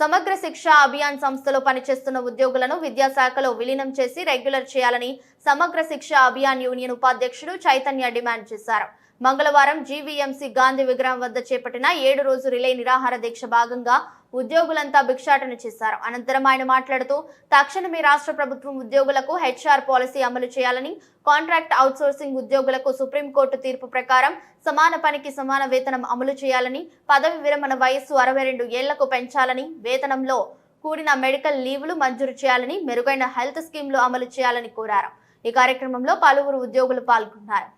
సమగ్ర శిక్ష అభియాన్ సంస్థలో పనిచేస్తున్న ఉద్యోగులను విద్యాశాఖలో విలీనం చేసి రెగ్యులర్ చేయాలని సమగ్ర శిక్ష అభియాన్ యూనియన్ ఉపాధ్యక్షుడు చైతన్య డిమాండ్ చేశారు. మంగళవారం జీవీఎంసీ గాంధీ విగ్రహం వద్ద చేపట్టిన 7 రోజు రిలే నిరాహార దీక్ష భాగంగా ఉద్యోగులంతా భిక్షాటన చేశారు. అనంతరం ఆయన మాట్లాడుతూ తక్షణమే రాష్ట్ర ప్రభుత్వం ఉద్యోగులకు హెచ్ఆర్ పాలసీ అమలు చేయాలని, కాంట్రాక్ట్ అవుట్సోర్సింగ్ ఉద్యోగులకు సుప్రీంకోర్టు తీర్పు ప్రకారం సమాన పనికి సమాన వేతనం అమలు చేయాలని, పదవి విరమణ వయస్సు 62 ఏళ్లకు పెంచాలని, వేతనంలో కూడిన మెడికల్ లీవులు మంజూరు చేయాలని, మెరుగైన హెల్త్ స్కీమ్లు అమలు చేయాలని కోరారు. ఈ కార్యక్రమంలో పలువురు ఉద్యోగులు పాల్గొన్నారు.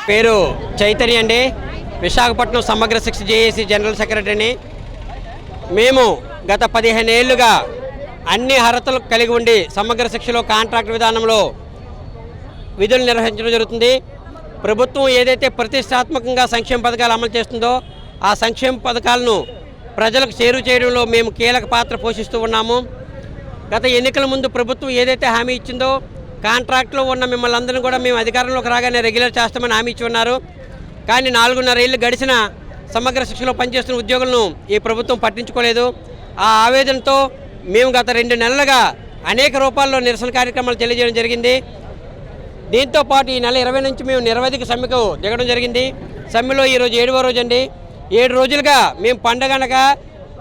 పేరు చైతన్య అండి. విశాఖపట్నం సమగ్ర శిక్ష జేఏసీ జనరల్ సెక్రటరీని. మేము గత 15 ఏళ్లుగా అన్ని అర్హతలు కలిగి ఉండి సమగ్ర శిక్షలో కాంట్రాక్ట్ విధానంలో విధులు నిర్వహించడం జరుగుతుంది. ప్రభుత్వం ఏదైతే ప్రతిష్టాత్మకంగా సంక్షేమ పథకాలు అమలు చేస్తుందో ఆ సంక్షేమ పథకాలను ప్రజలకు చేరువ చేయడంలో మేము కీలక పాత్ర పోషిస్తూ ఉన్నాము. గత ఎన్నికల ముందు ప్రభుత్వం ఏదైతే హామీ ఇచ్చిందో కాంట్రాక్ట్లో ఉన్న మిమ్మల్ని అందరినీ కూడా మేము అధికారంలోకి రాగానే రెగ్యులర్ చేస్తామని హామీ ఇచ్చి ఉన్నారు. కానీ 4.5 ఏళ్ళు గడిచిన సమగ్ర శిక్షలో పనిచేస్తున్న ఉద్యోగులను ఈ ప్రభుత్వం పట్టించుకోలేదు. ఆ ఆవేదనతో మేము గత 2 నెలలుగా అనేక రూపాల్లో నిరసన కార్యక్రమాలు తెలియజేయడం జరిగింది. దీంతోపాటు ఈ నెల 20 నుంచి మేము నిరవధిక సమ్మెకు దిగడం జరిగింది. సమ్మెలో ఈరోజు 7వ రోజు అండి. 7 రోజులుగా మేము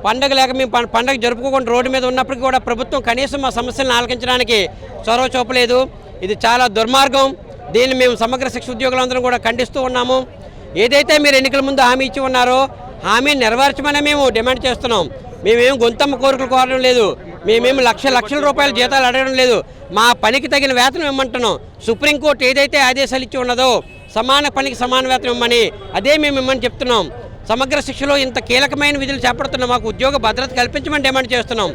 పండగ లేక మేము పండగ జరుపుకోకుండా రోడ్డు మీద ఉన్నప్పటికీ కూడా ప్రభుత్వం కనీసం మా సమస్యలను ఆలకించడానికి చొరవ చూపలేదు. ఇది చాలా దుర్మార్గం. దీన్ని మేము సమగ్ర శిక్ష ఉద్యోగులందరం కూడా ఖండిస్తూ ఉన్నాము. ఏదైతే మీరు ఎన్నికల ముందు హామీ ఇచ్చి ఉన్నారో హామీని నెరవేర్చమనే మేము డిమాండ్ చేస్తున్నాం. మేమేం గొంతమ్మ కోరికలు కోరడం లేదు. మేమేమి లక్షల రూపాయల జీతాలు అడగడం లేదు. మా పనికి తగిన వేతనం ఇమ్మంటున్నాం. సుప్రీంకోర్టు ఏదైతే ఆదేశాలు ఇచ్చి ఉన్నదో సమాన పనికి సమాన వేతనం ఇమ్మని అదే మేము ఇమ్మని చెప్తున్నాం. సమగ్ర శిక్షలో ఇంత కీలకమైన విధులు చేపడుతున్నాం. మాకు ఉద్యోగ భద్రత కల్పించమని డిమాండ్ చేస్తున్నాం.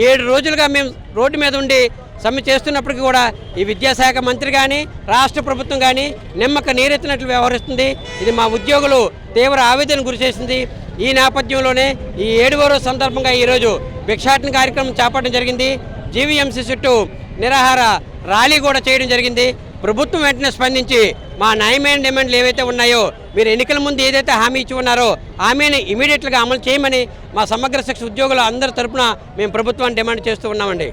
7 రోజులుగా మేము రోడ్డు మీద ఉండి సమ్మె చేస్తున్నప్పటికీ కూడా ఈ విద్యాశాఖ మంత్రి కానీ రాష్ట్ర ప్రభుత్వం కానీ నిమ్మక నీరెత్తినట్లు వ్యవహరిస్తుంది. ఇది మా ఉద్యోగులు తీవ్ర ఆవేదన గురిచేసింది. ఈ నేపథ్యంలోనే ఈ 7వ రోజు సందర్భంగా ఈరోజు భిక్షాటన కార్యక్రమం చేపట్టడం జరిగింది. జీవీఎంసీ చుట్టూ నిరాహార ర్యాలీ కూడా చేయడం జరిగింది. ప్రభుత్వం వెంటనే స్పందించి మా న్యాయమైన డిమాండ్లు ఏవైతే ఉన్నాయో మీరు ఎన్నికల ముందు ఏదైతే హామీ ఇచ్చి ఉన్నారో హామీని ఇమీడియట్గా అమలు చేయమని మా సమగ్ర శిక్ష ఉద్యోగుల అందరి తరపున మేము ప్రభుత్వాన్ని డిమాండ్ చేస్తూ ఉన్నామండి.